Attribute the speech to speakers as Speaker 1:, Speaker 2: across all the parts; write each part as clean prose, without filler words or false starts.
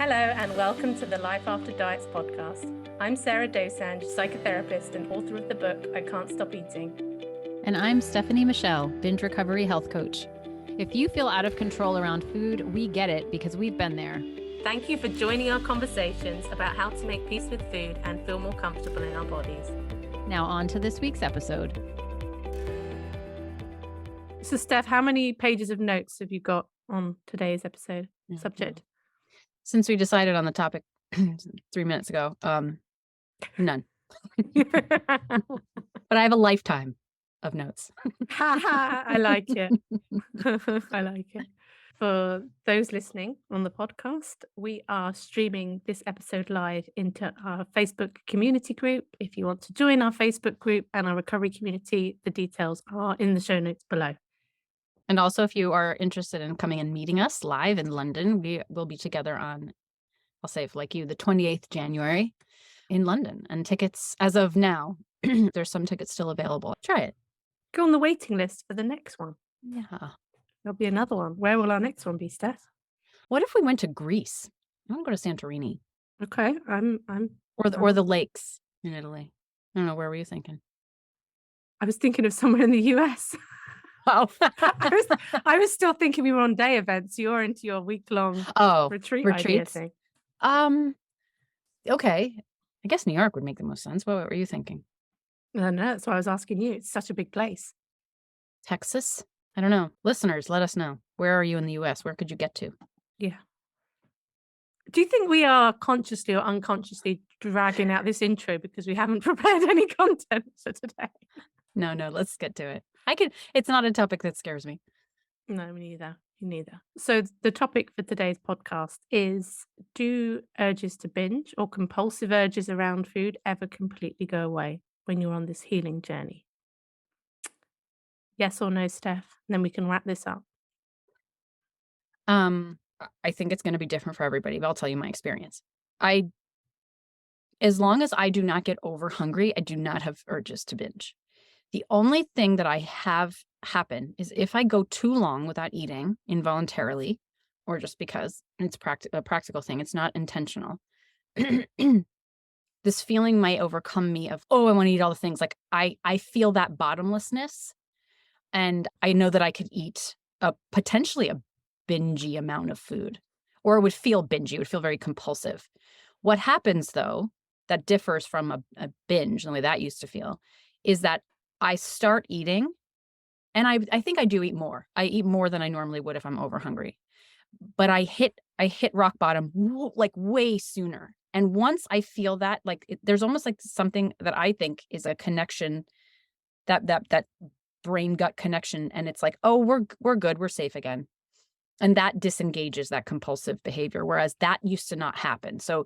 Speaker 1: Hello and welcome to the Life After Diets podcast. I'm Sarah Dosanjh, psychotherapist and author of the book, I Can't Stop Eating.
Speaker 2: And I'm Stephanie Michelle, binge recovery health coach. If you feel out of control around food, we get it because we've been there.
Speaker 1: Thank you for joining our conversations about how to make peace with food and feel more comfortable in our bodies.
Speaker 2: Now on to this week's episode.
Speaker 1: So Steph, how many pages of notes have you got on today's episode subject?
Speaker 2: Since we decided on the topic 3 minutes ago, none. But I have a lifetime of notes.
Speaker 1: I like it. I like it. For those listening on the podcast, we are streaming this episode live into our Facebook community group. If you want to join our Facebook group and our recovery community, the details are in the show notes below.
Speaker 2: And also, if you are interested in coming and meeting us live in London, we will be together on, I'll say if like you, the 28th January in London. And tickets, as of now, there's some tickets still available. Try it.
Speaker 1: Go on the waiting list for the next one.
Speaker 2: Yeah.
Speaker 1: There'll be another one. Where will our next one be, Steph?
Speaker 2: What if we went to Greece? I want to go to Santorini.
Speaker 1: Okay,
Speaker 2: Or the lakes in Italy. I don't know, where were you thinking?
Speaker 1: I was thinking of somewhere in the US.
Speaker 2: Oh,
Speaker 1: I was still thinking we were on day events. You're into your week-long retreat idea thing.
Speaker 2: Okay. I guess New York would make the most sense. What were you thinking?
Speaker 1: I don't know. That's why I was asking you. It's such a big place.
Speaker 2: Texas? I don't know. Listeners, let us know. Where are you in the US? Where could you get to?
Speaker 1: Yeah. Do you think we are consciously or unconsciously dragging out this intro because we haven't prepared any content for today?
Speaker 2: No, let's get to it. It's not a topic that scares me.
Speaker 1: No, me neither. So the topic for today's podcast is, do urges to binge or compulsive urges around food ever completely go away when you're on this healing journey? Yes or no, Steph? And then we can wrap this up.
Speaker 2: I think it's going to be different for everybody, but I'll tell you my experience. As long as I do not get over hungry, I do not have urges to binge. The only thing that I have happen is if I go too long without eating involuntarily, or just because it's a practical thing, it's not intentional. This feeling might overcome me of, I want to eat all the things. Like I feel that bottomlessness, and I know that I could eat potentially a bingy amount of food, or it would feel bingy. It would feel very compulsive. What happens though, that differs from a binge, the way that used to feel, is that I start eating, and I think I do eat more. I eat more than I normally would if I'm over hungry. But I hit rock bottom like way sooner. And once I feel that, like there's almost like something that I think is a connection, that brain gut connection, and it's like, oh, we're good, we're safe again. And that disengages that compulsive behavior, whereas that used to not happen. So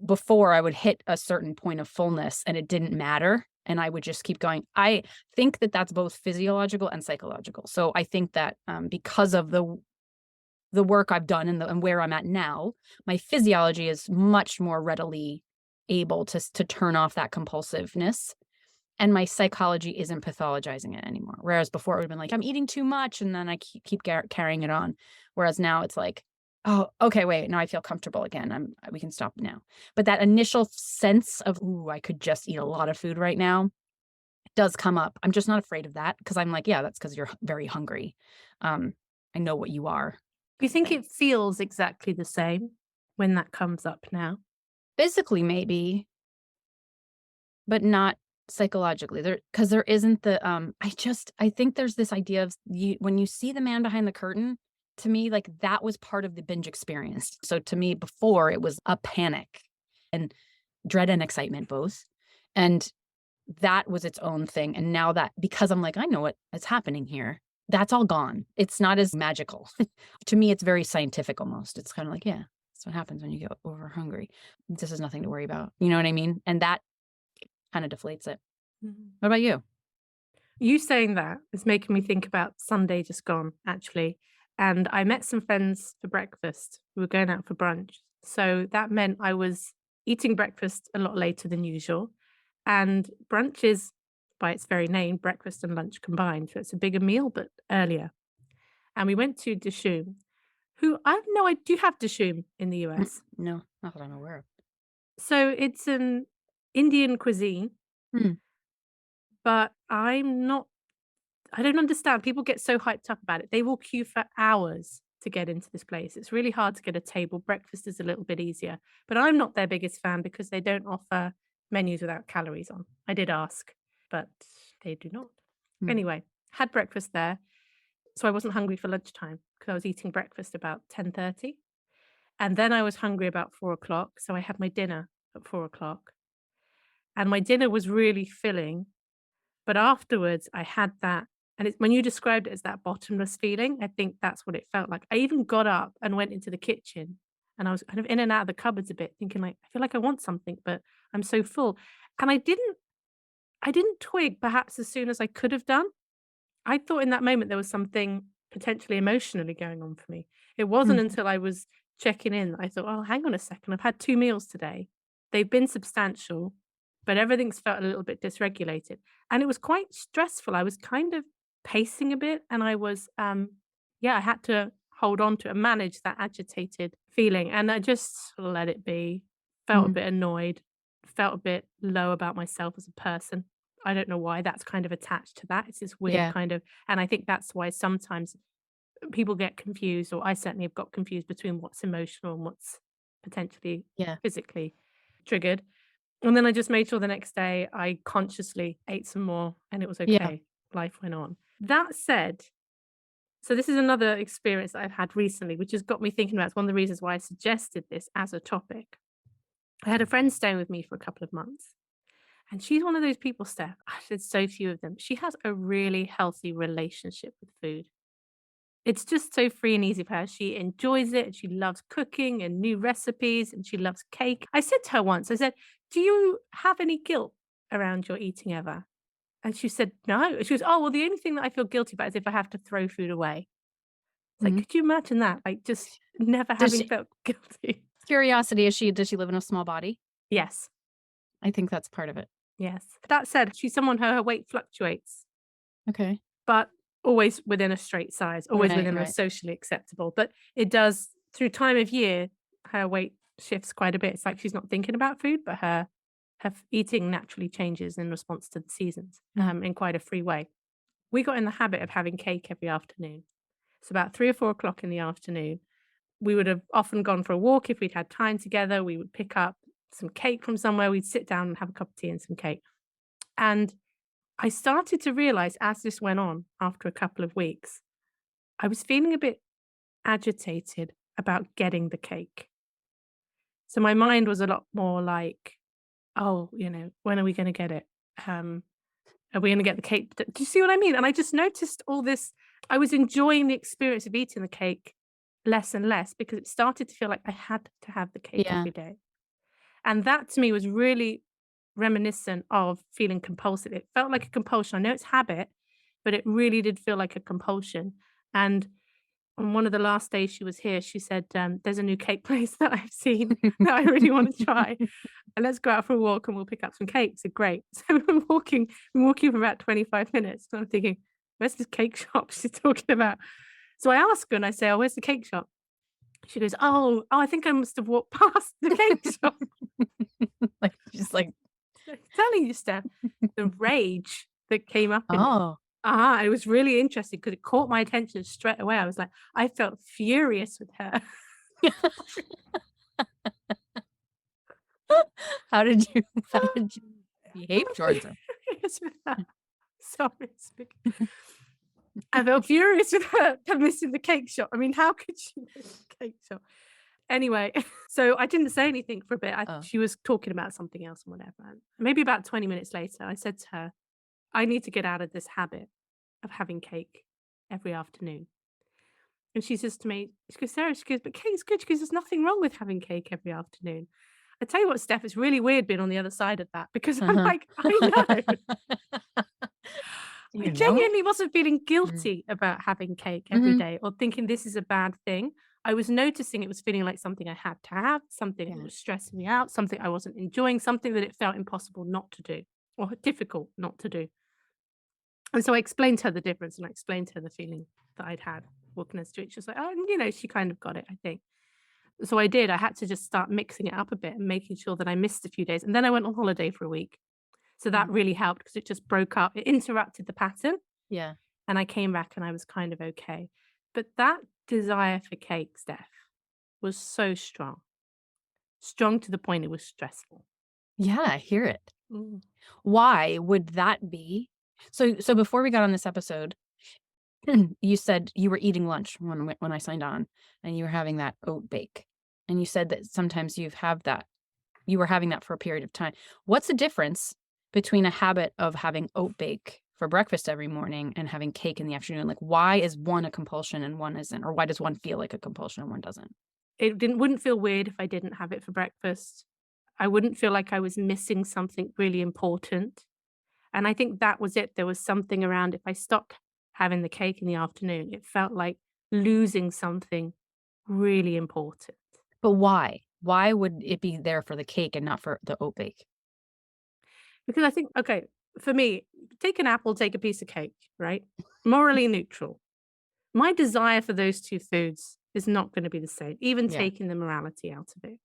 Speaker 2: before, I would hit a certain point of fullness and it didn't matter, and I would just keep going. I think that that's both physiological and psychological. So I think that because of the work I've done and where I'm at now, my physiology is much more readily able to turn off that compulsiveness, and my psychology isn't pathologizing it anymore. Whereas before it would have been like, I'm eating too much, and then I keep carrying it on. Whereas now it's like, oh, okay, wait, now I feel comfortable again. We can stop now. But that initial sense of, I could just eat a lot of food right now does come up. I'm just not afraid of that, because I'm like, yeah, that's because you're very hungry. I know what you are.
Speaker 1: Do you think it feels exactly the same when that comes up now?
Speaker 2: Physically, maybe, but not psychologically. Because there isn't the I think there's this idea of when you see the man behind the curtain. To me, like that was part of the binge experience. So to me, before, it was a panic and dread and excitement both, and that was its own thing. And now that, because I'm like, I know what is happening here, that's all gone. It's not as magical. To me, it's very scientific almost. It's kind of like, yeah, that's what happens when you get over hungry. This is nothing to worry about. You know what I mean? And that kind of deflates it. Mm-hmm. What about you?
Speaker 1: You saying that is making me think about Sunday just gone, actually. And I met some friends for breakfast. We were going out for brunch. So that meant I was eating breakfast a lot later than usual. And brunch is, by its very name, breakfast and lunch combined. So it's a bigger meal, but earlier. And we went to Dishoom, who I have no idea. Do you have dishoom in the US?
Speaker 2: No, not that I'm aware of.
Speaker 1: So it's an Indian cuisine,
Speaker 2: Mm,
Speaker 1: but I don't understand. People get so hyped up about it. They will queue for hours to get into this place. It's really hard to get a table. Breakfast is a little bit easier, but I'm not their biggest fan because they don't offer menus without calories on. I did ask, but they do not.
Speaker 2: mm,
Speaker 1: Anyway, had breakfast there. So I wasn't hungry for lunchtime because I was eating breakfast about 10:30. And then I was hungry about 4 o'clock. So I had my dinner at 4 o'clock. And my dinner was really filling. But afterwards, I had that, and it's when you described it as that bottomless feeling, I think that's what it felt like. I even got up and went into the kitchen, and I was kind of in and out of the cupboards a bit, thinking like, I feel like I want something, but I'm so full. And I didn't twig perhaps as soon as I could have done. I thought in that moment there was something potentially emotionally going on for me. It wasn't
Speaker 2: mm,
Speaker 1: until I was checking in that I thought, "Oh, hang on a second. I've had 2 meals today. They've been substantial, but everything's felt a little bit dysregulated." And it was quite stressful. I was kind of pacing a bit, and I was, yeah, I had to hold on to and manage that agitated feeling, and I just let it be. Felt a
Speaker 2: mm.
Speaker 1: bit annoyed, felt a bit low about myself as a person. I don't know why that's kind of attached to that. It's this weird
Speaker 2: Yeah,
Speaker 1: kind of, and I think that's why sometimes people get confused, or I certainly have got confused between what's emotional and what's potentially
Speaker 2: yeah,
Speaker 1: physically triggered. And then I just made sure the next day I consciously ate some more and it was
Speaker 2: yeah.
Speaker 1: okay. Life went on. That said, so this is another experience that I've had recently, which has got me thinking about, it's one of the reasons why I suggested this as a topic. I had a friend staying with me for a couple of months. And she's one of those people, Steph, there's so few of them. She has a really healthy relationship with food. It's just so free and easy for her. She enjoys it and she loves cooking and new recipes and she loves cake. I said to her once, I said, "Do you have any guilt around your eating ever?" And she said, "No." She goes, "Oh, well, the only thing that I feel guilty about is if I have to throw food away." It's like,
Speaker 2: Mhm.
Speaker 1: could you imagine that? Like just never
Speaker 2: Does
Speaker 1: having
Speaker 2: she
Speaker 1: felt guilty.
Speaker 2: curiosity, does she live in a small body?
Speaker 1: Yes.
Speaker 2: I think that's part of it.
Speaker 1: Yes. That said, she's someone, her weight fluctuates,
Speaker 2: Okay.
Speaker 1: but always within a straight size, always
Speaker 2: Right,
Speaker 1: within a
Speaker 2: right.
Speaker 1: socially acceptable. But it does through time of year, her weight shifts quite a bit. It's like she's not thinking about food, but her eating naturally changes in response to the seasons,
Speaker 2: Mm,
Speaker 1: in quite a free way. We got in the habit of having cake every afternoon. So about 3 or 4 o'clock in the afternoon, we would have often gone for a walk if we'd had time together. We would pick up some cake from somewhere. We'd sit down and have a cup of tea and some cake. And I started to realize as this went on after a couple of weeks, I was feeling a bit agitated about getting the cake. So my mind was a lot more like, "Oh, when are we gonna get it? Um, are we gonna get the cake?" Do you see what I mean? And I just noticed all this. I was enjoying the experience of eating the cake less and less because it started to feel like I had to have the cake
Speaker 2: yeah.
Speaker 1: every day. And that to me was really reminiscent of feeling compulsive. It felt like a compulsion. I know it's habit, but it really did feel like a compulsion. And on one of the last days she was here, she said, "There's a new cake place that I've seen that I really want to try. And let's go out for a walk and we'll pick up some cakes." So great. So we're walking for about 25 minutes. And I'm thinking, where's this cake shop she's talking about? So I ask her and I say, "Oh, where's the cake shop?" She goes, "Oh, I think I must have walked past the cake shop."
Speaker 2: Like, just like,
Speaker 1: I'm telling you, Steph, the rage that came up in me.
Speaker 2: oh,
Speaker 1: It was really interesting because it caught my attention straight away. I was like, I felt furious with her.
Speaker 2: how did you how did you behave towards her?
Speaker 1: Furious with her. Sorry, I felt furious with her for missing the cake shop. I mean, how could she miss the cake shop? Anyway, so I didn't say anything for a bit.
Speaker 2: Oh,
Speaker 1: She was talking about something else and whatever. And maybe about 20 minutes later, I said to her, "I need to get out of this habit of having cake every afternoon." And she says to me, she goes, "Sarah," she goes, "but cake's good." She goes, "There's nothing wrong with having cake every afternoon." I tell you what, Steph, it's really weird being on the other side of that because I'm
Speaker 2: uh-huh.
Speaker 1: like, I know. I
Speaker 2: You know?
Speaker 1: genuinely wasn't feeling
Speaker 2: Mm,
Speaker 1: guilty about having cake every
Speaker 2: mhm.
Speaker 1: day or thinking this is a bad thing. I was noticing it was feeling like something I had to have, something that
Speaker 2: Yeah.
Speaker 1: was stressing me out, something I wasn't enjoying, something that it felt impossible not to do or difficult not to do. And so I explained to her the difference and I explained to her the feeling that I'd had. walking her street. She was like, "Oh," and, she kind of got it, I think. So I did. I had to just start mixing it up a bit and making sure that I missed a few days. And then I went on holiday for a week. So that
Speaker 2: Mhm.
Speaker 1: really helped because it just broke up. It interrupted the pattern.
Speaker 2: Yeah.
Speaker 1: And I came back and I was kind of okay. But that desire for cake, Steph, was so strong. Strong to the point it was stressful.
Speaker 2: Yeah, I hear it.
Speaker 1: Mm.
Speaker 2: Why would that be? So before we got on this episode, you said you were eating lunch when I signed on, and you were having that oat bake, and you said that sometimes you were having that for a period of time. What's the difference between a habit of having oat bake for breakfast every morning and having cake in the afternoon? Like, why is one a compulsion and one isn't? Or why does one feel like a compulsion and one doesn't?
Speaker 1: It wouldn't feel weird if I didn't have it for breakfast. I wouldn't feel like I was missing something really important. And I think that was it. There was something around if I stopped having the cake in the afternoon, it felt like losing something really important.
Speaker 2: But why? Why would it be there for the cake and not for the oat bake?
Speaker 1: Because I think, okay, for me, take an apple, take a piece of cake, right? Morally neutral. My desire for those two foods is not going to be the same, even
Speaker 2: Yeah.
Speaker 1: taking the morality out of it.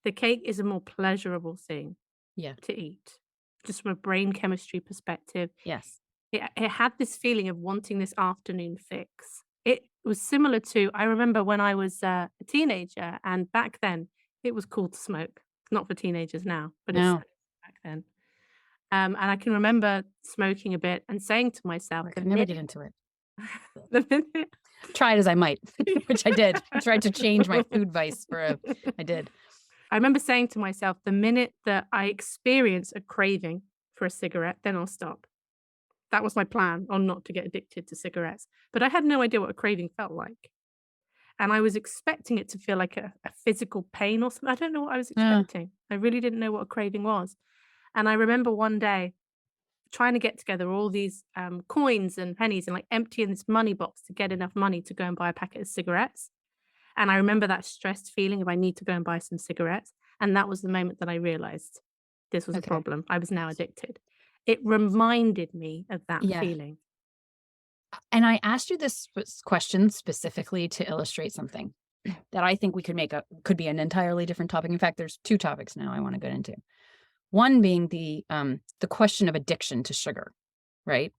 Speaker 1: The cake is a more pleasurable thing
Speaker 2: Yeah.
Speaker 1: to eat, just from a brain chemistry perspective.
Speaker 2: Yes.
Speaker 1: It had this feeling of wanting this afternoon fix. It was similar to, I remember when I was a teenager, and back then it was cool to smoke. It's not for teenagers now, but it's
Speaker 2: No,
Speaker 1: back then. And I can remember smoking a bit and saying to myself,
Speaker 2: I could never get into it.
Speaker 1: the minute,
Speaker 2: Try it as I might, which I did. I tried to change my food vice I did.
Speaker 1: I remember saying to myself, the minute that I experience a craving for a cigarette, then I'll stop. That was my plan on not to get addicted to cigarettes. But I had no idea what a craving felt like. And I was expecting it to feel like a physical pain or something. I don't know what I was
Speaker 2: Uh,
Speaker 1: expecting. I really didn't know what a craving was. And I remember one day trying to get together all these coins and pennies and like emptying this money box to get enough money to go and buy a packet of cigarettes. And I remember that stressed feeling of I need to go and buy some cigarettes. And that was the moment that I realized this was a
Speaker 2: okay.
Speaker 1: problem. I was now addicted. It reminded me of that
Speaker 2: Yeah.
Speaker 1: feeling.
Speaker 2: And I asked you this question specifically to illustrate something that I think could be an entirely different topic. In fact, there's two topics now I want to get into. One being the question of addiction to sugar, right?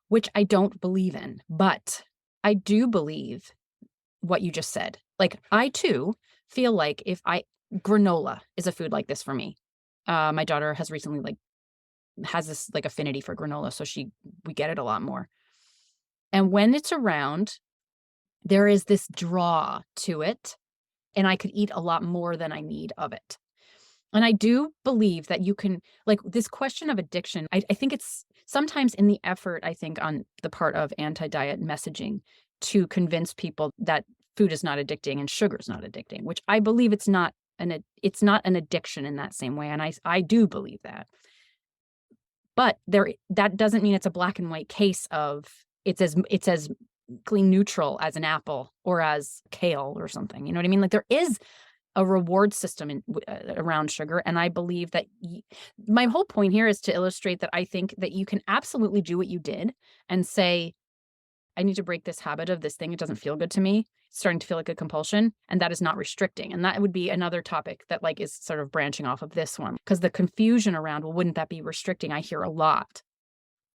Speaker 2: Which I don't believe in, but I do believe what you just said. Like, I too feel like if I granola is a food like this for me. My daughter has recently has this like affinity for granola, so we get it a lot more. And when it's around, there is this draw to it, and I could eat a lot more than I need of it. And I do believe that you can, like, this question of addiction, I think it's sometimes in the effort, I think, on the part of anti-diet messaging to convince people that food is not addicting and sugar is not addicting, which I believe it's not an addiction in that same way. And I do believe that. But that doesn't mean it's a black and white case of it's as clean neutral as an apple or as kale or something. You know what I mean? Like, there is a reward system around sugar, and I believe that my whole point here is to illustrate that I think that you can absolutely do what you did and say, I need to break this habit of this thing. It doesn't feel good to me. It's starting to feel like a compulsion, and that is not restricting. And that would be another topic that like is sort of branching off of this one, because the confusion around, well, wouldn't that be restricting? I hear a lot.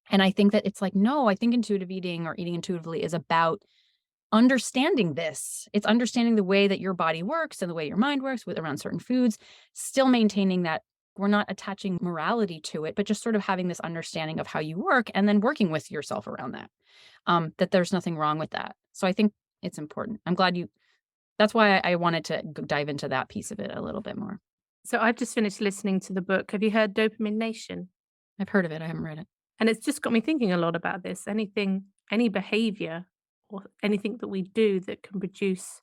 Speaker 2: And I think that it's like, no, I think intuitive eating or eating intuitively is about understanding this. It's understanding the way that your body works and the way your mind works around certain foods, still maintaining that we're not attaching morality to it, but just sort of having this understanding of how you work and then working with yourself around that. That there's nothing wrong with that. So I think it's important. I'm glad that's why I wanted to dive into that piece of it a little bit more.
Speaker 1: So I've just finished listening to the book. Have you heard Dopamine Nation?
Speaker 2: I've heard of it. I haven't read it.
Speaker 1: And it's just got me thinking a lot about this. Any behavior or anything that we do that can produce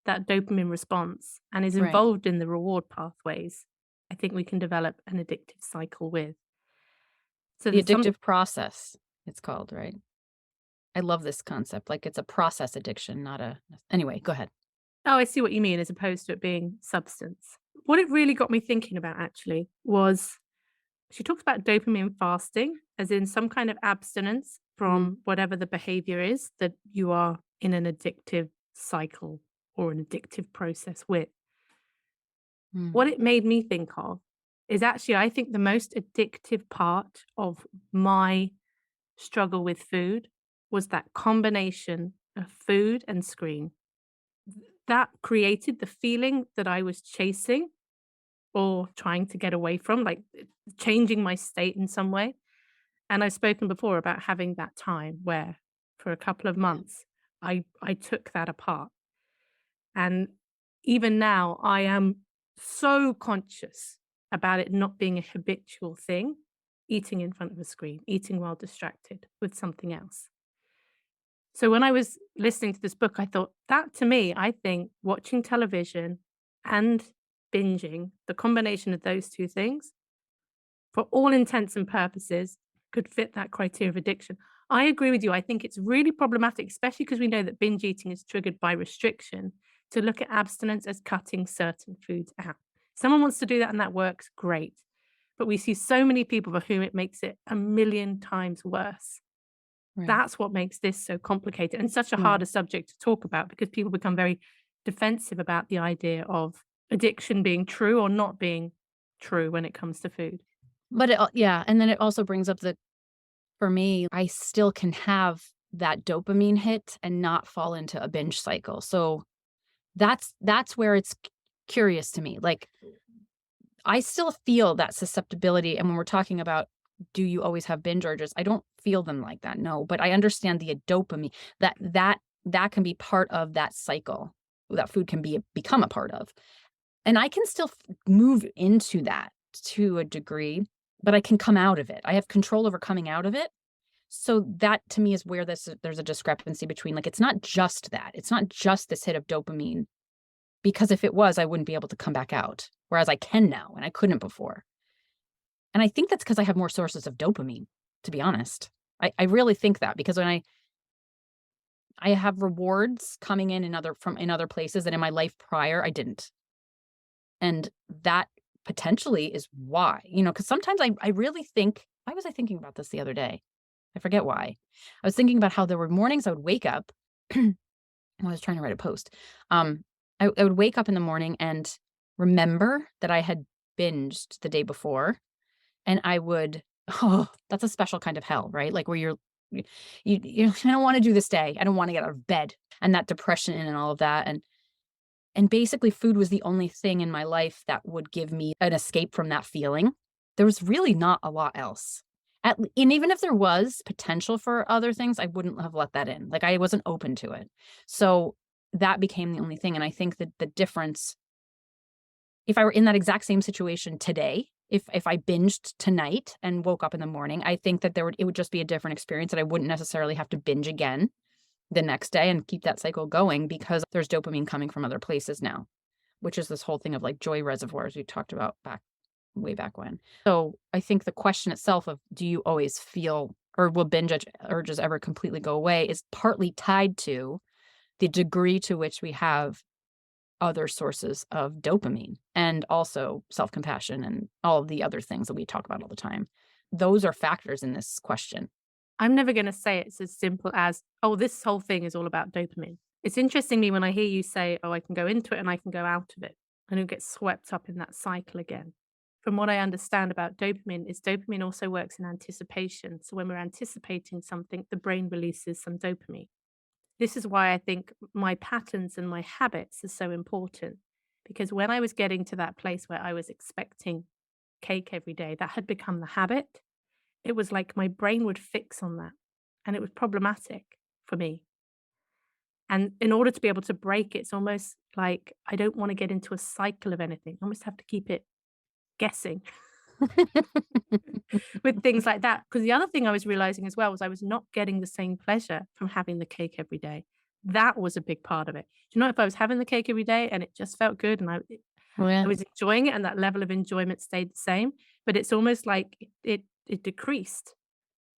Speaker 1: that dopamine response and is
Speaker 2: Right.
Speaker 1: involved in the reward pathways, I think we can develop an addictive cycle with. So
Speaker 2: The
Speaker 1: there's some,
Speaker 2: addictive process, it's called, right? I love this concept. Like, it's a process addiction, not a. Anyway, go ahead.
Speaker 1: oh, I see what you mean, as opposed to it being substance. What it really got me thinking about actually was she talks about dopamine fasting, as in some kind of abstinence
Speaker 2: Mm,
Speaker 1: from whatever the behavior is that you are in an addictive cycle or an addictive process with.
Speaker 2: mm,
Speaker 1: What it made me think of is actually, I think the most addictive part of my struggle with food was that combination of food and screen. That created the feeling that I was chasing or trying to get away from, like changing my state in some way. And I've spoken before about having that time where for a couple of
Speaker 2: yeah,
Speaker 1: months I took that apart. And even now I am so conscious about it not being a habitual thing, eating in front of a screen, eating while distracted with something else. So when I was listening to this book, I thought that to me, I think watching television and binging, the combination of those two things, for all intents and purposes, could fit that criteria of addiction. I agree with you. I think it's really problematic, especially because we know that binge eating is triggered by restriction, to look at abstinence as cutting certain foods out. Someone wants to do that and that works, great. But we see so many people for whom it makes it a million times worse.
Speaker 2: right.
Speaker 1: That's what makes this so complicated and such a
Speaker 2: Yeah.
Speaker 1: harder subject to talk about because people become very defensive about the idea of addiction being true or not being true when it comes to food.
Speaker 2: But yeah, and then it also brings up for me, I still can have that dopamine hit and not fall into a binge cycle. So that's where it's curious to me. Like I still feel that susceptibility, and when we're talking about do you always have binge urges? I don't feel them like that. No, but I understand the dopamine that can be part of that cycle that food can become a part of. And I can still move into that to a degree, but I can come out of it. I have control over coming out of it. So that to me is where there's a discrepancy between like it's not just that. It's not just this hit of dopamine because if it was, I wouldn't be able to come back out. Whereas I can now and I couldn't before. And I think that's because I have more sources of dopamine, to be honest. I really think that because when I have rewards coming in other places that in my life prior I didn't. And that potentially is why, because sometimes I really think, why was I thinking about this the other day? I forget why. I was thinking about how there were mornings I would wake up. I was trying to write a post. I would wake up in the morning and remember that I had binged the day before. And I would, oh, that's a special kind of hell, right? Like where I don't want to do this day. I don't want to get out of bed and that depression and all of that. And basically food was the only thing in my life that would give me an escape from that feeling. There was really not a lot else. And even if there was potential for other things, I wouldn't have let that in. Like I wasn't open to it. So that became the only thing. And I think that the difference, if I were in that exact same situation today, if I binged tonight and woke up in the morning, I think that it would just be a different experience that I wouldn't necessarily have to binge again the next day and keep that cycle going because there's dopamine coming from other places now, which is this whole thing of like joy reservoirs we talked about way back when. So I think the question itself of do you always feel or will urges ever completely go away is partly tied to the degree to which we have other sources of dopamine and also self-compassion and all of the other things that we talk about all the time. Those are factors in this question.
Speaker 1: I'm never going to say it's as simple as, oh, this whole thing is all about dopamine. It's interesting me when I hear you say, oh, I can go into it and I can go out of it and you'll get swept up in that cycle again. From what I understand about dopamine is dopamine also works in anticipation. So when we're anticipating something, the brain releases some dopamine. This is why I think my patterns and my habits are so important because when I was getting to that place where I was expecting cake every day, that had become the habit. It was like my brain would fix on that, and it was problematic for me. And in order to be able to break it, it's almost like I don't wanna get into a cycle of anything. I almost have to keep it guessing with things like that. Because the other thing I was realizing as well was I was not getting the same pleasure from having the cake every day. That was a big part of it. Do you know, if I was having the cake every day and it just felt good and
Speaker 2: Oh,
Speaker 1: I
Speaker 2: yeah.
Speaker 1: was enjoying it and that level of enjoyment stayed the same, but it's almost like it decreased.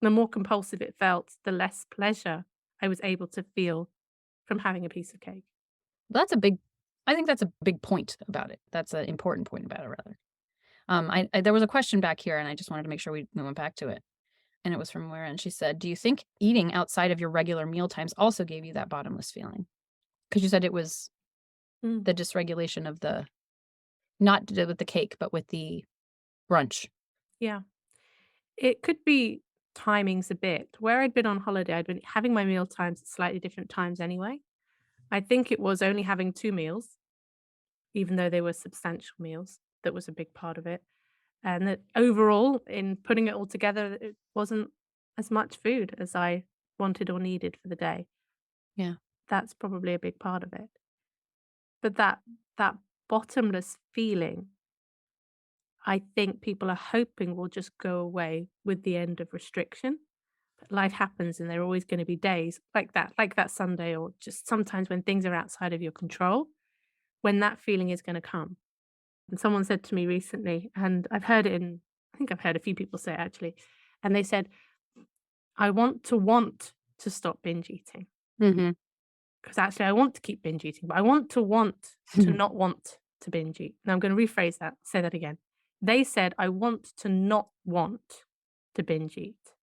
Speaker 1: The more compulsive it felt, the less pleasure I was able to feel from having a piece of cake.
Speaker 2: That's a big I think that's a big point about it. That's an important point about it rather. I there was a question back here and I just wanted to make sure we went back to it. And it was from where, and she said, "Do you think eating outside of your regular meal times also gave you that bottomless feeling?" Because you said it was
Speaker 1: Mm,
Speaker 2: the dysregulation of the not to do with the cake, but with the brunch.
Speaker 1: yeah. It could be timings a bit. Where I'd been on holiday, I'd been having my meal times at slightly different times anyway. I think it was only having 2 meals, even though they were substantial meals, that was a big part of it. And that overall, in putting it all together, it wasn't as much food as I wanted or needed for the day.
Speaker 2: Yeah.
Speaker 1: That's probably a big part of it. But that bottomless feeling, I think people are hoping will just go away with the end of restriction. But life happens and there are always gonna be days like that Sunday, or just sometimes when things are outside of your control, when that feeling is gonna come. And someone said to me recently, and I think I've heard a few people say it actually, and they said, "I want to stop binge eating,
Speaker 2: Mhm.
Speaker 1: because actually I want to keep binge eating, but I want to not want to binge eat." Now I'm gonna rephrase that, say that again. They said, "I want to not want to binge eat."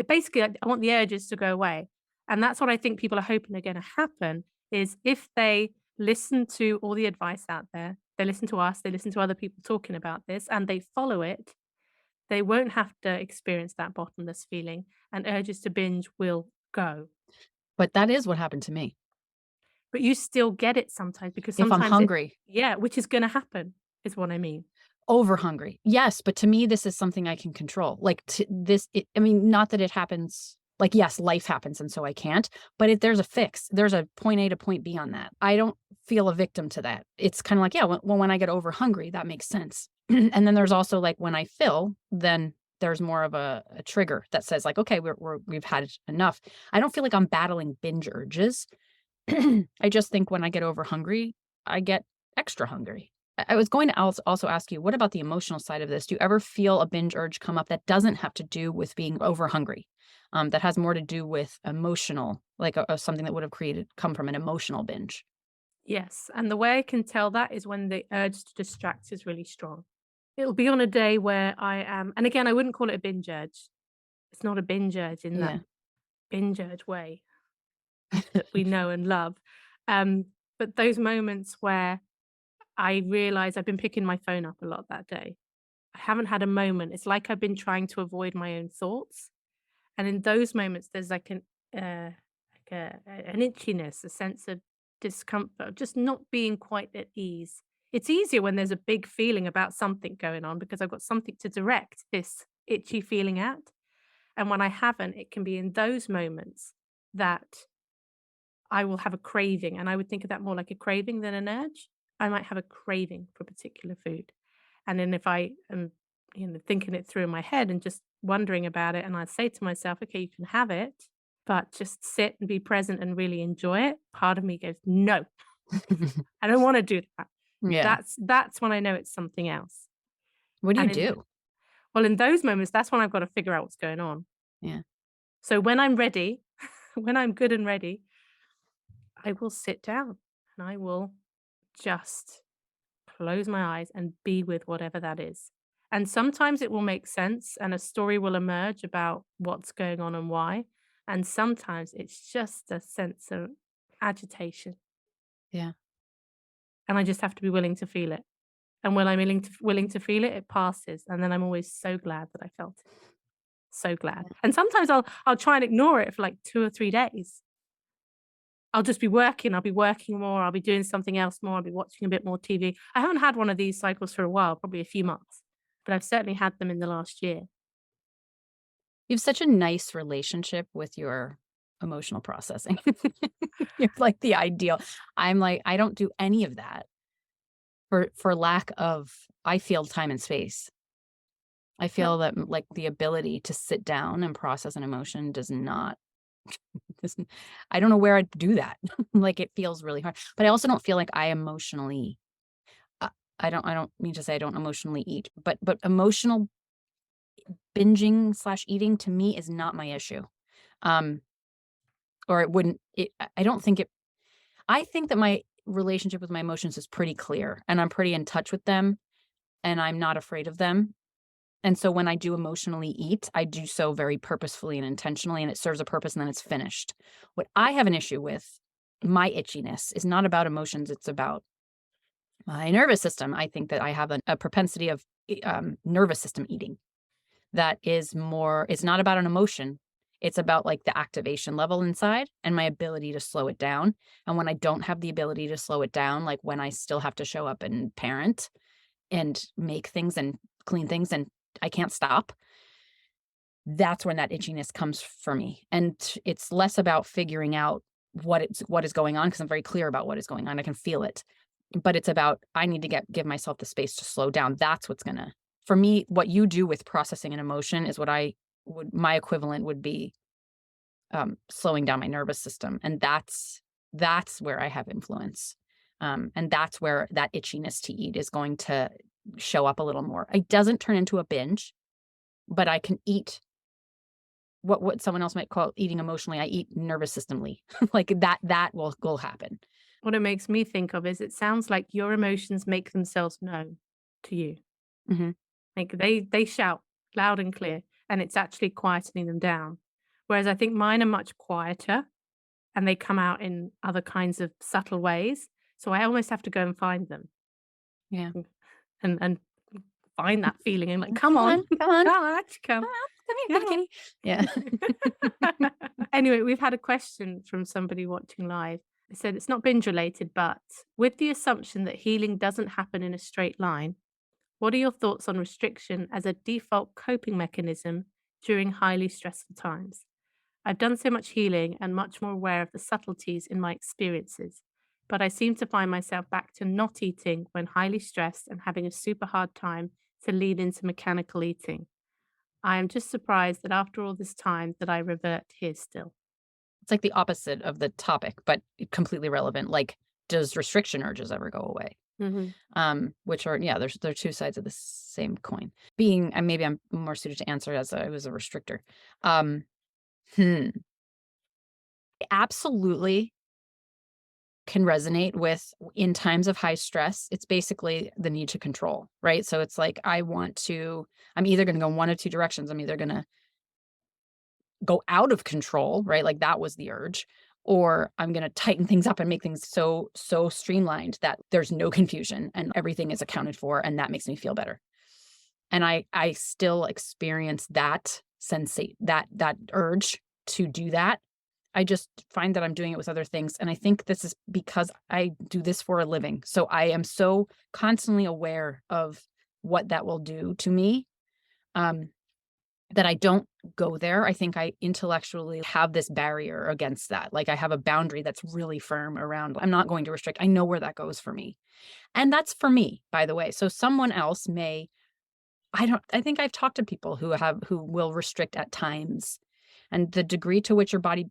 Speaker 1: Basically, I want the urges to go away, and that's what I think people are hoping are gonna happen, is if they listen to all the advice out there, they listen to us, they listen to other people talking about this, and they follow it, they won't have to experience that bottomless feeling, and urges to binge will go.
Speaker 2: But that is what happened to me.
Speaker 1: But you still get it sometimes, because
Speaker 2: If I'm
Speaker 1: sometimes it
Speaker 2: hungry,
Speaker 1: yeah, which is gonna happen, is what I mean.
Speaker 2: over hungry. Yes, but to me, this is something I can control. Like, I mean, not that it happens, like, yes, life happens, and so I can't, but there's a fix. There's a point A to point B on that. I don't feel a victim to that. It's kind of like, yeah, when I get over hungry, that makes sense. And then there's also like when I fill, then there's more of a trigger that says like, okay, we've had enough. I don't feel like I'm battling binge urges. I just think when I get over hungry, I get extra hungry. I was going to also ask you, what about the emotional side of this? Do you ever feel a binge urge come up that doesn't have to do with being over hungry? That has more to do with emotional, like something that would have come from an emotional binge.
Speaker 1: Yes, and the way I can tell that is when the urge to distract is really strong. It'll be on a day where I am, and again, I wouldn't call it a binge urge. It's not a binge urge in that
Speaker 2: Yeah.
Speaker 1: binge urge way that we know and love. Um, but those moments where I realize I've been picking my phone up a lot that day. I haven't had a moment. It's like I've been trying to avoid my own thoughts. And in those moments, there's an itchiness, a sense of discomfort, just not being quite at ease. It's easier when there's a big feeling about something going on, because I've got something to direct this itchy feeling at. And when I haven't, it can be in those moments that I will have a craving, and I would think of that more like a craving than an urge. I might have a craving for particular food. And then if I am, thinking it through in my head and just wondering about it, and I say to myself, okay, you can have it, but just sit and be present and really enjoy it. Part of me goes, no, I don't want to do that.
Speaker 2: Yeah.
Speaker 1: That's when I know it's something else.
Speaker 2: What do you
Speaker 1: And in
Speaker 2: do?
Speaker 1: well, in those moments, that's when I've got to figure out what's going on.
Speaker 2: Yeah.
Speaker 1: So when I'm ready, when I'm good and ready, I will sit down and I will just close my eyes and be with whatever that is. And sometimes it will make sense and a story will emerge about what's going on and why. And sometimes it's just a sense of agitation.
Speaker 2: Yeah.
Speaker 1: And I just have to be willing to feel it. And when I'm willing to feel it, it passes. And then I'm always so glad that I felt it. So glad. And sometimes I'll try and ignore it for like 2 or 3 days. I'll just be working. I'll be working more. I'll be doing something else more. I'll be watching a bit more TV. I haven't had one of these cycles for a while, probably a few months, but I've certainly had them in the last year.
Speaker 2: You have such a nice relationship with your emotional processing. You're like the ideal. I'm like, I don't do any of that for lack of, I feel, time and space. I
Speaker 1: No,
Speaker 2: feel that like the ability to sit down and process an emotion does not doesn't, I don't know where I'd do that. Like it feels really hard. But I also don't feel like I emotionally uh, I don't mean to say I don't emotionally eat, but emotional binging/eating to me is not my issue. Um or it wouldn't it I don't think it I think that my relationship with my emotions is pretty clear and I'm pretty in touch with them and I'm not afraid of them. And so when I do emotionally eat, I do so very purposefully and intentionally, and it serves a purpose and then it's finished. What I have an issue with, my itchiness, is not about emotions, it's about my nervous system. I think that I have a propensity of nervous system eating that is more, it's not about an emotion. It's about like the activation level inside and my ability to slow it down. And when I don't have the ability to slow it down, like when I still have to show up and parent and make things and clean things and I can't stop, that's when that itchiness comes for me. And it's less about figuring out what is going on because I'm very clear about what is going on. I can feel it. But it's about I need to give myself the space to slow down. That's what's gonna for me, what you do with processing an emotion is what I would my equivalent would be slowing down my nervous system. And that's where I have influence. And that's where that itchiness to eat is going to show up a little more. It doesn't turn into a binge, but I can eat what someone else might call eating emotionally. I eat nervous systemly. Like that will happen.
Speaker 1: What it makes me think of is it sounds like your emotions make themselves known to you.
Speaker 2: Mhm.
Speaker 1: Like they shout loud and clear, and it's actually quietening them down. Whereas I think mine are much quieter and they come out in other kinds of subtle ways. So I almost have to go and find them
Speaker 2: Yeah.
Speaker 1: and find that feeling and like, come
Speaker 2: Come
Speaker 1: on,
Speaker 2: on, come on.
Speaker 1: come on, actually come.
Speaker 2: Come here, kitty. Yeah.
Speaker 1: Anyway, we've had a question from somebody watching live. They said it's not binge related, but with the assumption that healing doesn't happen in a straight line, what are your thoughts on restriction as a default coping mechanism during highly stressful times? I've done so much healing and much more aware of the subtleties in my experiences, but I seem to find myself back to not eating when highly stressed and having a super hard time to lead into mechanical eating. I am just surprised that after all this time that I revert here still.
Speaker 2: It's like the opposite of the topic, but completely relevant. Like, does restriction urges ever go away?
Speaker 1: Mhm.
Speaker 2: Which are yeah, they're two sides of the same coin. Being and maybe I'm more suited to answer as I was a restrictor. Um, hmm, absolutely can resonate with in times of high stress. It's basically the need to control, right? So it's like I'm either going to go in one of two directions. I'm either going to go out of control, right? Like that was the urge. Or I'm going to tighten things up and make things so streamlined that there's no confusion and everything is accounted for and that makes me feel better. And I still experience that that urge to do that. I just find that I'm doing it with other things and I think this is because I do this for a living. So I am so constantly aware of what that will do to me. Um that I don't go there. I think I intellectually have this barrier against that. Like I have a boundary that's really firm around, I'm not going to restrict. I know where that goes for me. And that's for me, by the way. So someone else may, I think I've talked to people who will restrict at times. And the degree to which your body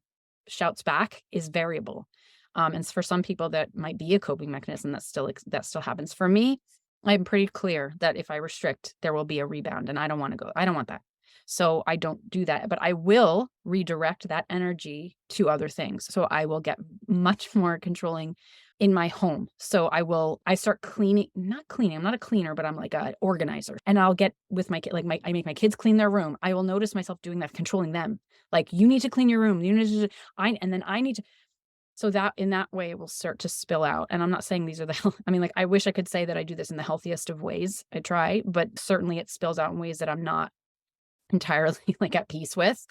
Speaker 2: shouts back is variable. And for some people that might be a coping mechanism that still happens. For me, I'm pretty clear that if I restrict, there will be a rebound and I don't want to go. I don't want that. So I don't do that, but I will redirect that energy to other things. So I will get much more controlling in my home. So I start cleaning, not cleaning. I'm not a cleaner, but I'm like a organizer. And I'll get with my kid, like I make my kids clean their room. I will notice myself doing that, controlling them. Like you need to clean your room. You need to, and then I need to. So that in that way it will start to spill out. And I'm not saying these are I mean, like I wish I could say that I do this in the healthiest of ways. I try, but certainly it spills out in ways that I'm not entirely like at peace with.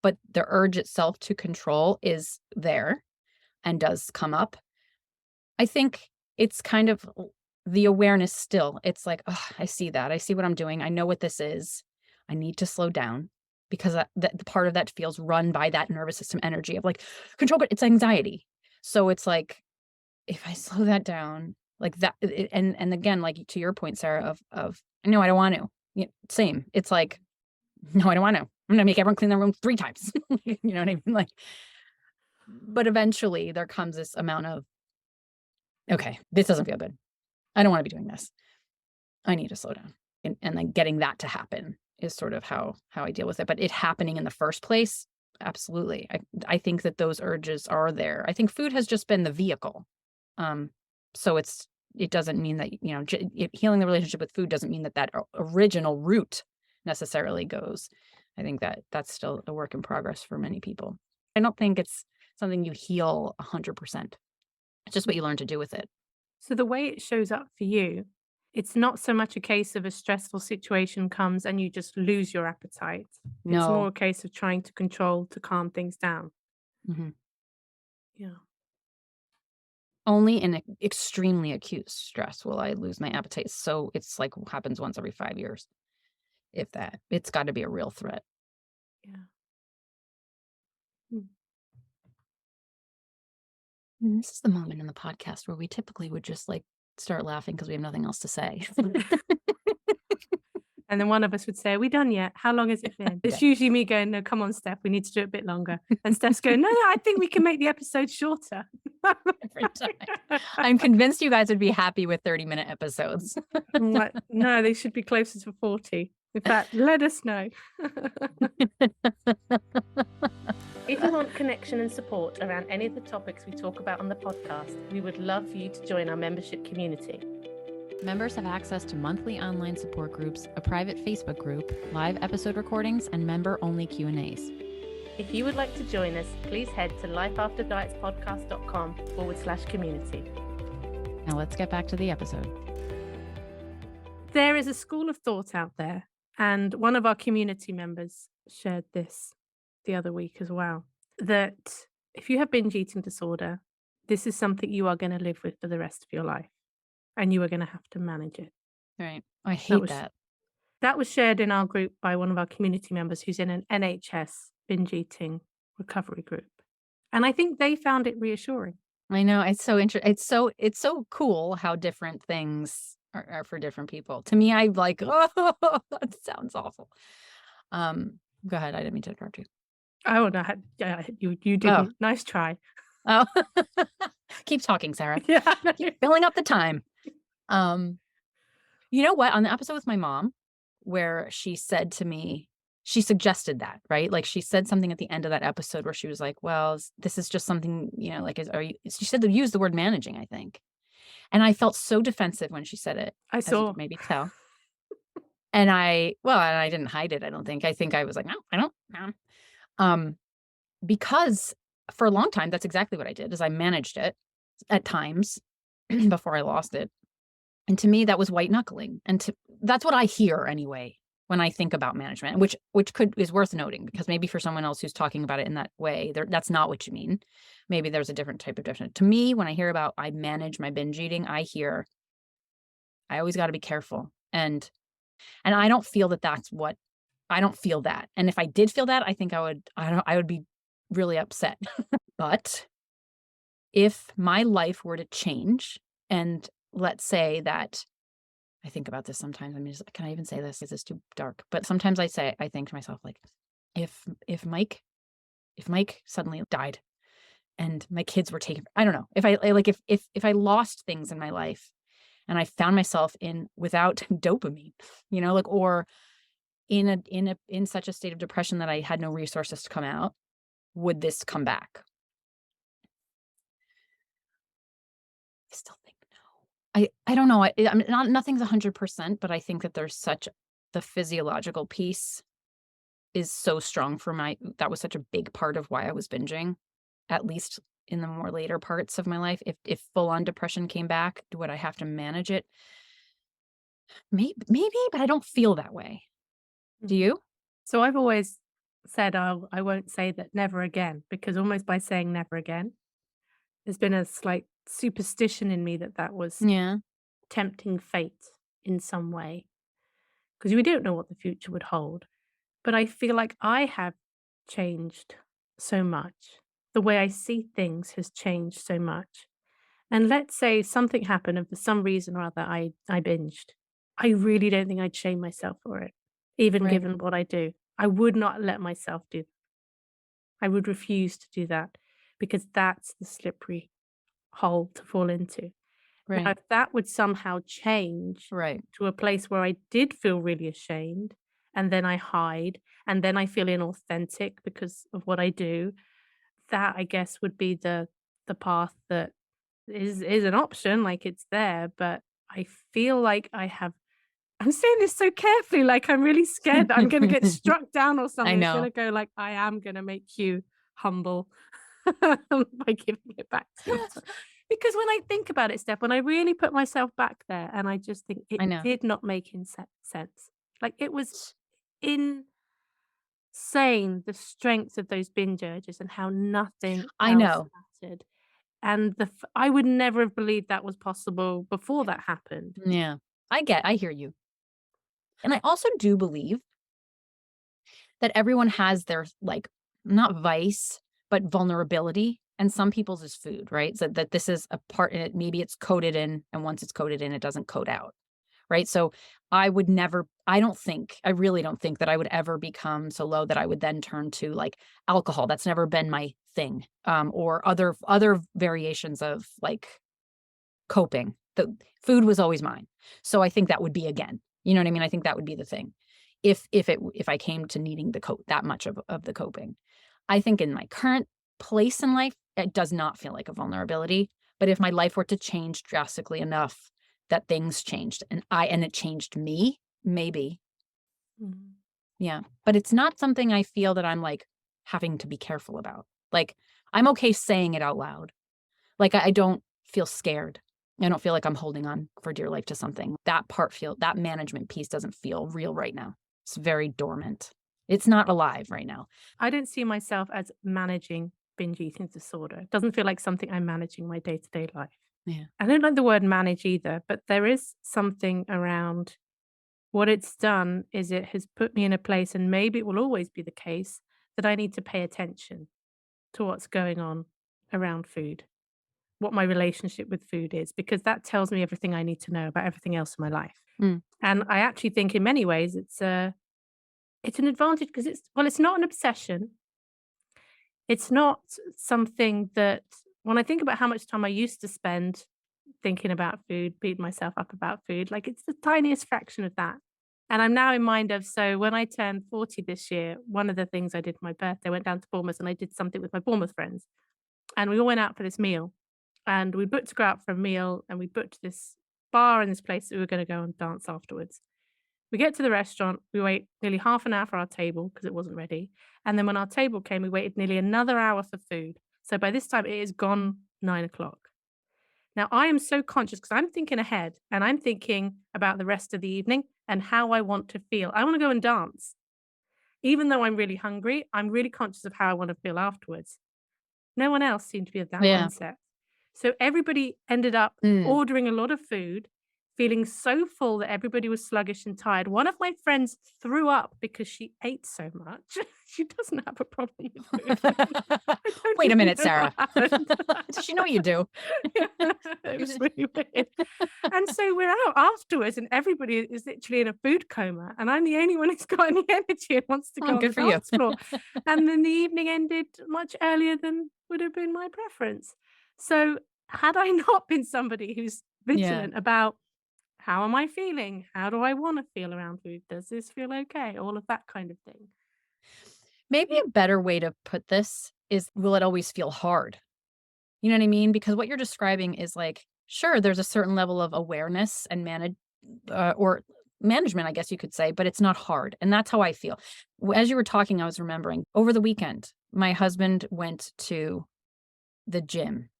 Speaker 2: But the urge itself to control is there and does come up. I think it's kind of the awareness still. It's like, oh, I see that. I see what I'm doing. I know what this is. I need to slow down because the part of that feels run by that nervous system energy of like control, but it's anxiety. So it's like, if I slow that down, like that, and again, like to your point, Sarah, of no, I don't want to. Yeah, same. It's like, no, I don't want to. I'm gonna make everyone clean their room 3 times. You know what I mean? Like, but eventually there comes this amount of, okay, this doesn't feel good. I don't want to be doing this. I need to slow down. And then getting that to happen is sort of how I deal with it. But it happening in the first place, absolutely. I think that those urges are there. I think food has just been the vehicle. So it doesn't mean that, healing the relationship with food doesn't mean that original root necessarily goes. I think that that's still a work in progress for many people. I don't think it's something you heal 100%. It's just what you learn to do with it.
Speaker 1: So the way it shows up for you, it's not so much a case of a stressful situation comes and you just lose your appetite. It's more
Speaker 2: No.
Speaker 1: a case of trying to control to calm things down.
Speaker 2: Mhm.
Speaker 1: Yeah.
Speaker 2: Only in extremely acute stress will I lose my appetite. So it's like happens once every 5 years, if that. It's gotta be a real threat.
Speaker 1: Yeah. Mm.
Speaker 2: And this is the moment in the podcast where we typically would just, like, start laughing because we have nothing else to say.
Speaker 1: And then one of us would say, "Are we done yet? How long has it been?" It's
Speaker 2: Yeah.
Speaker 1: usually me going, "No, come on, Steph, we need to do it a bit longer." And Steph's going, "No, no, I think we can make the episode shorter."
Speaker 2: Every time. I'm convinced you guys would be happy with 30-minute episodes.
Speaker 1: I'm like, "No, they should be closer to 40. In fact, let us know." If you want connection and support around any of the topics we talk about on the podcast, we would love for you to join our membership community.
Speaker 3: Members have access to monthly online support groups, a private Facebook group, live episode recordings, and member-only Q&As.
Speaker 1: If you would like to join us, please head to lifeafterdietspodcast.com/community.
Speaker 3: Now let's get back to the episode.
Speaker 1: There is a school of thought out there, and one of our community members shared this the other week as well, that if you have binge eating disorder, this is something you are going to live with for the rest of your life, and you are going to have to manage it.
Speaker 2: Right. I
Speaker 1: That
Speaker 2: hate
Speaker 1: was
Speaker 2: that.
Speaker 1: that was shared in our group by one of our community members who's in an NHS binge eating recovery group. And I think they found it reassuring.
Speaker 2: I know, it's so it's so cool how different things are for different people. To me, I'm like, "Oh, that sounds awful." Go ahead, I didn't mean to interrupt you.
Speaker 1: Oh, no, yeah, you
Speaker 2: Oh.
Speaker 1: didn't. Nice try.
Speaker 2: Oh. Keep talking, Sarah.
Speaker 1: Yeah.
Speaker 2: Keep filling up the time. You know what? On the episode with my mom, where she said to me she suggested that, right? Like, she said something at the end of that episode where she was like, "Well, this is just something, like, are you" she said to use the word managing, I think. And I felt so defensive when she said it,
Speaker 1: I
Speaker 2: as you
Speaker 1: saw.
Speaker 2: could maybe tell. And I didn't hide it, I don't think. I think I was like, "No, I don't know." Um, because for a long time, that's exactly what I did, is I managed it at times before I lost it. And to me, that was white knuckling. That's what I hear anyway when I think about management, which is worth noting, because maybe for someone else who's talking about it in that way, that's not what you mean. Maybe there's a different type of definition. To me, when I hear about I manage my binge eating, I hear I always got to be careful. And I don't feel that I don't feel that. And if I did feel that, I think I would be really upset. But if my life were to change, and let's say that I think about this sometimes. I mean, can I even say this? Is this too dark? But sometimes I think to myself, like, if Mike suddenly died and my kids were taken, I don't know. If I like, if I lost things in my life and I found myself without dopamine, like, or in such a state of depression that I had no resources to come out, would this come back? I still think no. I don't know. I mean, nothing's 100%, but I think that the physiological piece is so strong that was such a big part of why I was binging, at least in the more later parts of my life. If full on depression came back, would I have to manage it? Maybe, but I don't feel that way. Do
Speaker 1: Mhm.
Speaker 2: you?
Speaker 1: So I've always said I won't say that never again, because almost by saying never again, there's been a slight superstition in me that that was
Speaker 2: Yeah.
Speaker 1: tempting fate in some way, because we don't know what the future would hold. But I feel like I have changed so much. The way I see things has changed so much. And let's say something happened and for some reason or other I binged. I really don't think I'd shame myself for it, even
Speaker 2: Right.
Speaker 1: given what I do. I would not let myself do that. I would refuse to do that because that's the slippery hole to fall into. Now,
Speaker 2: Right.
Speaker 1: if that would somehow change
Speaker 2: Right.
Speaker 1: to a place where I did feel really ashamed and then I hide and then I feel inauthentic because of what I do, that I guess would be the path that is an option, like it's there, but I feel like I have I'm saying this so carefully, like I'm really scared that I'm going to get struck down or something. It's
Speaker 2: know.
Speaker 1: going to go like, I am going to make you humble by giving it back to you. Because when I think about it, Steph, when I really put myself back there and I just think
Speaker 2: I
Speaker 1: it
Speaker 2: know.
Speaker 1: did not make sense. Like it was insane, the strength of those binge urges and how nothing
Speaker 2: I
Speaker 1: else
Speaker 2: know.
Speaker 1: mattered. And I would never have believed that was possible before that happened.
Speaker 2: Yeah. I hear you. And I also do believe that everyone has their, like, not vice, but vulnerability. And some people's is food, right? So that this is a part in it. Maybe it's coded in, and once it's coded in, it doesn't code out. Right. So I really don't think that I would ever become so low that I would then turn to like alcohol. That's never been my thing. Or other variations of like coping. The food was always mine. So I think that would be again. You know what I mean? I think that would be the thing. If I came to needing that much of the coping. I think in my current place in life, it does not feel like a vulnerability. But if my life were to change drastically enough that things changed and it changed me, maybe.
Speaker 1: Mhm.
Speaker 2: Yeah. But it's not something I feel that I'm like having to be careful about. Like I'm okay saying it out loud. Like I don't feel scared. I don't feel like I'm holding on for dear life to something. That management piece doesn't feel real right now. It's very dormant. It's not alive right now.
Speaker 1: I don't see myself as managing binge eating disorder. It doesn't feel like something I'm managing my day-to-day life.
Speaker 2: Yeah.
Speaker 1: I don't like the word manage either, but there is something around what it's done is it has put me in a place, and maybe it will always be the case, that I need to pay attention to what's going on around food, what my relationship with food is, because that tells me everything I need to know about everything else in my life.
Speaker 2: Mm.
Speaker 1: And I actually think in many ways it's an advantage because it's not an obsession. It's not something that when I think about how much time I used to spend thinking about food, beating myself up about food, like it's the tiniest fraction of that. And I'm now in mind of, so when I turned 40 this year, one of the things I did for my birthday, I went down to Bournemouth and I did something with my Bournemouth friends. And we all went out for this meal. And we booked to go out for a meal and we booked this bar and this place that we were going to go and dance afterwards. We get to the restaurant, we wait nearly half an hour for our table because it wasn't ready. And then when our table came, we waited nearly another hour for food. So by this time, it is gone 9 o'clock. Now, I am so conscious because I'm thinking ahead and I'm thinking about the rest of the evening and how I want to feel. I want to go and dance. Even though I'm really hungry, I'm really conscious of how I want to feel afterwards. No one else seemed to be of that
Speaker 2: Yeah.
Speaker 1: mindset. So everybody ended up ordering a lot of food, feeling so full that everybody was sluggish and tired. One of my friends threw up because she ate so much. She doesn't have a problem with food.
Speaker 2: Wait a minute,
Speaker 1: know
Speaker 2: Sarah.
Speaker 1: what happened.
Speaker 2: Does she know you do?
Speaker 1: It was really weird. And so we're out afterwards and everybody is literally in a food coma. And I'm the only one who's got any energy and wants to go on the
Speaker 2: Good for you.
Speaker 1: dance floor. And then the evening ended much earlier than would have been my preference. So had I not been somebody who's vigilant about how am I feeling? How do I want to feel around food? Does this feel okay? All of that kind of thing.
Speaker 2: Maybe a better way to put this is, will it always feel hard? You know what I mean? Because what you're describing is like, sure, there's a certain level of awareness and or management, I guess you could say, but it's not hard. And that's how I feel. As you were talking, I was remembering over the weekend, my husband went to the gym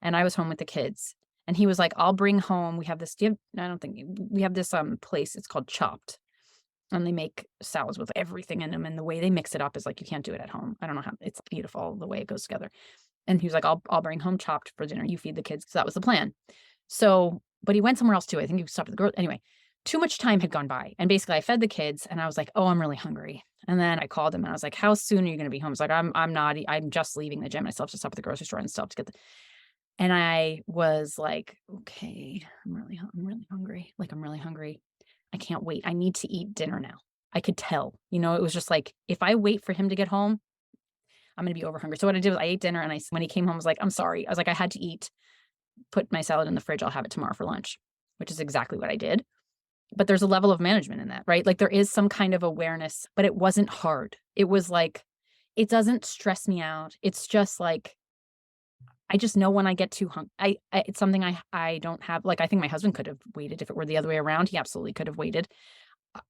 Speaker 2: and I was home with the kids. And he was like, I'll bring home, we have this, we have this place, it's called Chopped. And they make salads with everything in them. And the way they mix it up is like, you can't do it at home. I don't know how, it's beautiful the way it goes together. And he was like, I'll bring home Chopped for dinner. You feed the kids. So that was the plan. So, but he went somewhere else too. I think he stopped at the girl. Anyway, too much time had gone by. And basically I fed the kids and I was like, oh, I'm really hungry. And then I called him and I was like, how soon are you going to be home? He's like, I'm just leaving the gym. I still have to stop at the grocery store and stuff to get and I was like, okay, I'm really hungry. Like, I'm really hungry. I can't wait. I need to eat dinner now. I could tell, it was just like, if I wait for him to get home, I'm going to be over hungry. So what I did was I ate dinner and when he came home, I was like, I'm sorry. I was like, I had to eat, put my salad in the fridge. I'll have it tomorrow for lunch, which is exactly what I did. But there's a level of management in that, right? Like there is some kind of awareness, but it wasn't hard. It was like, it doesn't stress me out. It's just like, I just know when I get too hungry, it's something I don't have. Like, I think my husband could have waited if it were the other way around. He absolutely could have waited.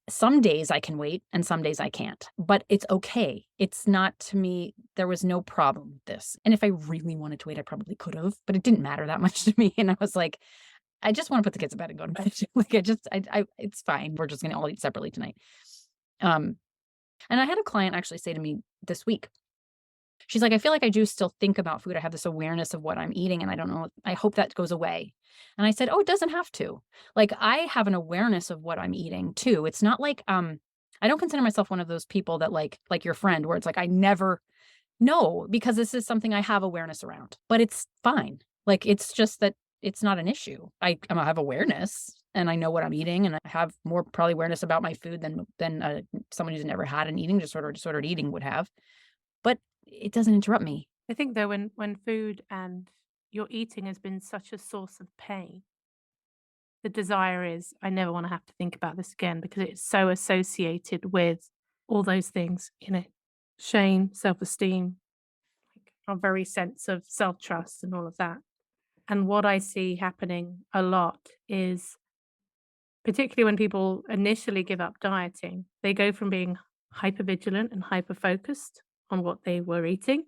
Speaker 2: Some days I can wait and some days I can't, but it's okay. It's not, to me, there was no problem with this. And if I really wanted to wait, I probably could have, but it didn't matter that much to me. And I was like, I just want to put the kids to bed and go to bed. Like, it's fine. We're just going to all eat separately tonight. And I had a client actually say to me this week, she's like, I feel like I do still think about food. I have this awareness of what I'm eating and I don't know. I hope that goes away. And I said, oh, it doesn't have to. Like, I have an awareness of what I'm eating too. It's not like, I don't consider myself one of those people that like your friend where it's like, I never know, because this is something I have awareness around, but it's fine. Like, it's just that it's not an issue. I have awareness and I know what I'm eating, and I have more probably awareness about my food than someone who's never had an eating disordered eating would have. But it doesn't interrupt me.
Speaker 1: I think though when food and your eating has been such a source of pain, the desire is, I never want to have to think about this again because it's so associated with all those things, shame, self-esteem, like our very sense of self-trust and all of that. And what I see happening a lot is, particularly when people initially give up dieting, they go from being hyper vigilant and hyper focused on what they were eating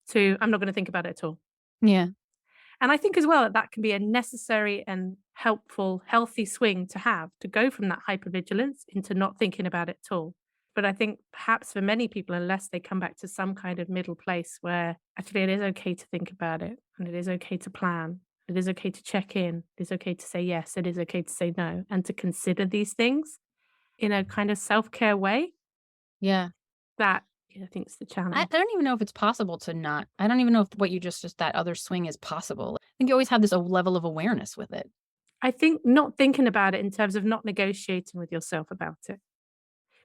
Speaker 1: to, I'm not going to think about it at all.
Speaker 2: Yeah.
Speaker 1: And I think as well that that can be a necessary and helpful, healthy swing to have, to go from that hypervigilance into not thinking about it at all. But I think perhaps for many people, unless they come back to some kind of middle place where actually it is okay to think about it and it is okay to plan, it is okay to check in, it is okay to say yes, it is okay to say no, and to consider these things in a kind of self-care way,
Speaker 2: Yeah.
Speaker 1: that I think is the
Speaker 2: I
Speaker 1: challenge.
Speaker 2: don't even know if it's possible to not. I don't even know if what you just that other swing is possible. I think you always have this level of awareness with it.
Speaker 1: I think not thinking about it in terms of not negotiating with yourself about it.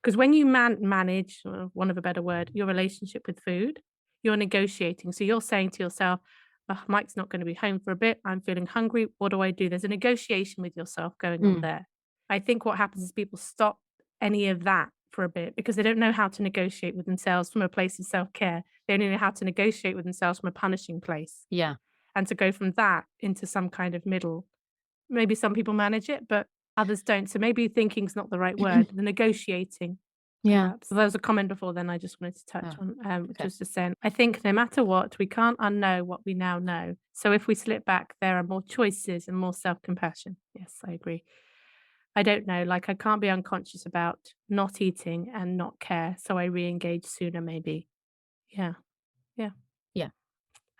Speaker 1: Because when you manage, or want of a better word, your relationship with food, you're negotiating. So you're saying to yourself, "Oh, Mike's not going to be home for a bit. I'm feeling hungry. What do I do?" There's a negotiation with yourself going on
Speaker 2: Mm.
Speaker 1: there. I think what happens is people stop any of that for a bit because they don't know how to negotiate with themselves from a place of self care. They only know how to negotiate with themselves from a punishing place.
Speaker 2: Yeah.
Speaker 1: And to go from that into some kind of middle, maybe some people manage it, but others don't. So maybe thinking's not the right word, the negotiating.
Speaker 2: Yeah.
Speaker 1: Perhaps. So there was a comment before then I just wanted to touch
Speaker 2: Oh,
Speaker 1: on, which
Speaker 2: okay.
Speaker 1: was just saying, I think no matter what, we can't unknow what we now know. So if we slip back, there are more choices and more self-compassion. Yes, I agree. I don't know, like I can't be unconscious about not eating and not care. So I re-engage sooner, maybe. Yeah. Yeah.
Speaker 2: Yeah.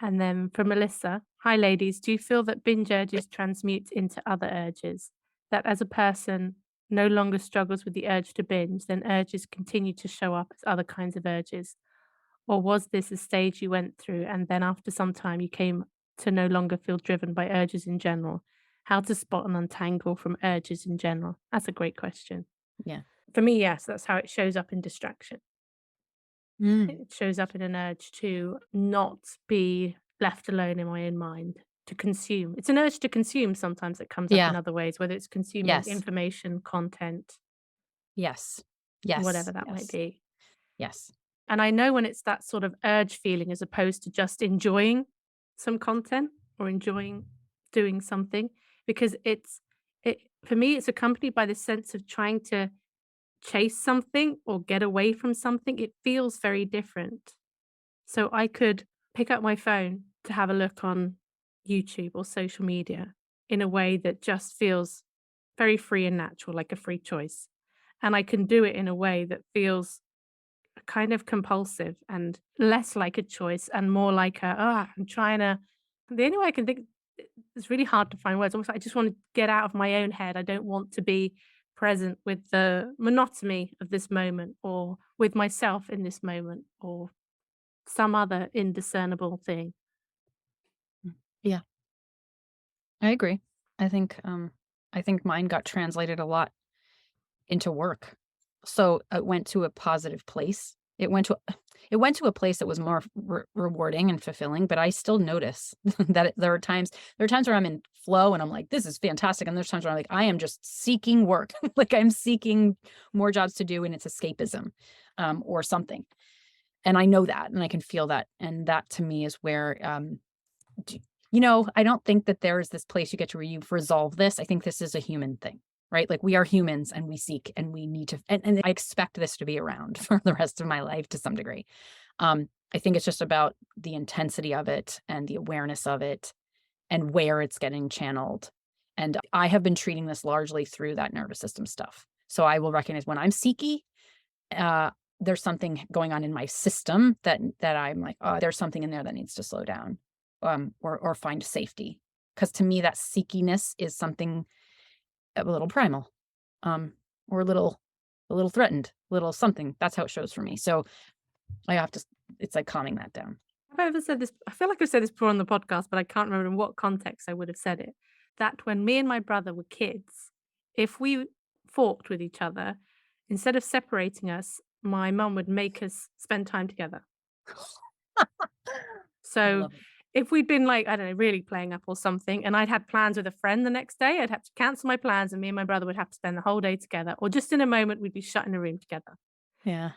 Speaker 1: And then for Melissa, hi ladies, do you feel that binge urges transmute into other urges? That as a person no longer struggles with the urge to binge, then urges continue to show up as other kinds of urges? Or was this a stage you went through and then after some time you came to no longer feel driven by urges in general? How to spot and untangle from urges in general? That's a great question.
Speaker 2: Yeah.
Speaker 1: For me, yes, that's how it shows up in distraction.
Speaker 2: Mm.
Speaker 1: It shows up in an urge to not be left alone in my own mind, to consume. It's an urge to consume sometimes that comes up in
Speaker 2: Yeah.
Speaker 1: other ways, whether it's consuming
Speaker 2: Yes.
Speaker 1: information, content,
Speaker 2: Yes.
Speaker 1: whatever
Speaker 2: Yes.
Speaker 1: that might
Speaker 2: Yes.
Speaker 1: be.
Speaker 2: Yes.
Speaker 1: And I know when it's that sort of urge feeling as opposed to just enjoying some content or enjoying doing something, because it for me, it's accompanied by this sense of trying to chase something or get away from something. It feels very different. So I could pick up my phone to have a look on YouTube or social media in a way that just feels very free and natural, like a free choice. And I can do it in a way that feels kind of compulsive and less like a choice and more like I'm trying to, the only way I can think, it's really hard to find words. Almost like I just want to get out of my own head. I don't want to be present with the monotony of this moment or with myself in this moment or some other indiscernible thing.
Speaker 2: Yeah. I agree. I think mine got translated a lot into work. So it went to a positive place. It went to a place that was more rewarding and fulfilling, but I still notice that there are times where I'm in flow and I'm like, this is fantastic. And there's times where I'm like, I am just seeking work. Like I'm seeking more jobs to do and it's escapism, or something. And I know that and I can feel that. And that to me is where, I don't think that there is this place you get to where you've resolved this. I think this is a human thing, right? Like we are humans and we seek and we need to, and I expect this to be around for the rest of my life to some degree. I think it's just about the intensity of it and the awareness of it and where it's getting channeled. And I have been treating this largely through that nervous system stuff. So I will recognize when I'm seeky, there's something going on in my system that I'm like, oh, there's something in there that needs to slow down, or find safety. Because to me, that seekiness is something a little primal, or a little threatened, little something. That's how it shows for me. So I have to. It's like calming that down.
Speaker 1: Have I ever said this? I feel like I've said this before on the podcast, but I can't remember in what context I would have said it. That when me and my brother were kids, if we fought with each other, instead of separating us, my mum would make us spend time together.
Speaker 2: I
Speaker 1: So
Speaker 2: love it.
Speaker 1: if we'd been like, I don't know, really playing up or something, and I'd had plans with a friend the next day, I'd have to cancel my plans and me and my brother would have to spend the whole day together. Or just in a moment, we'd be shut in a room together.
Speaker 2: Yeah.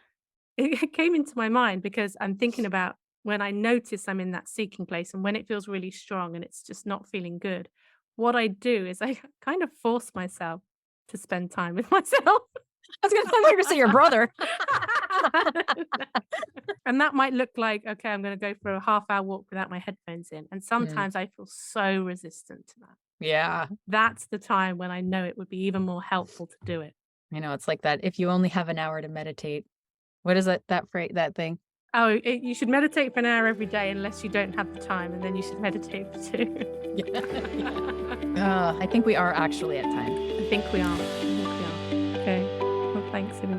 Speaker 1: It came into my mind because I'm thinking about when I notice I'm in that seeking place and when it feels really strong and it's just not feeling good. What I do is I kind of force myself to spend time with myself.
Speaker 2: I was going to say your brother.
Speaker 1: And that might look like, okay, I'm going to go for a half-hour walk without my headphones in. And sometimes I feel so resistant to that.
Speaker 2: Yeah.
Speaker 1: That's the time when I know it would be even more helpful to do it.
Speaker 2: It's like that. If you only have an hour to meditate, what is it? That thing.
Speaker 1: Oh, you should meditate for an hour every day unless you don't have the time, and then you should meditate for 2.
Speaker 2: I think we are actually at time.
Speaker 1: I think we are. Okay. Well, thanks, Imogen.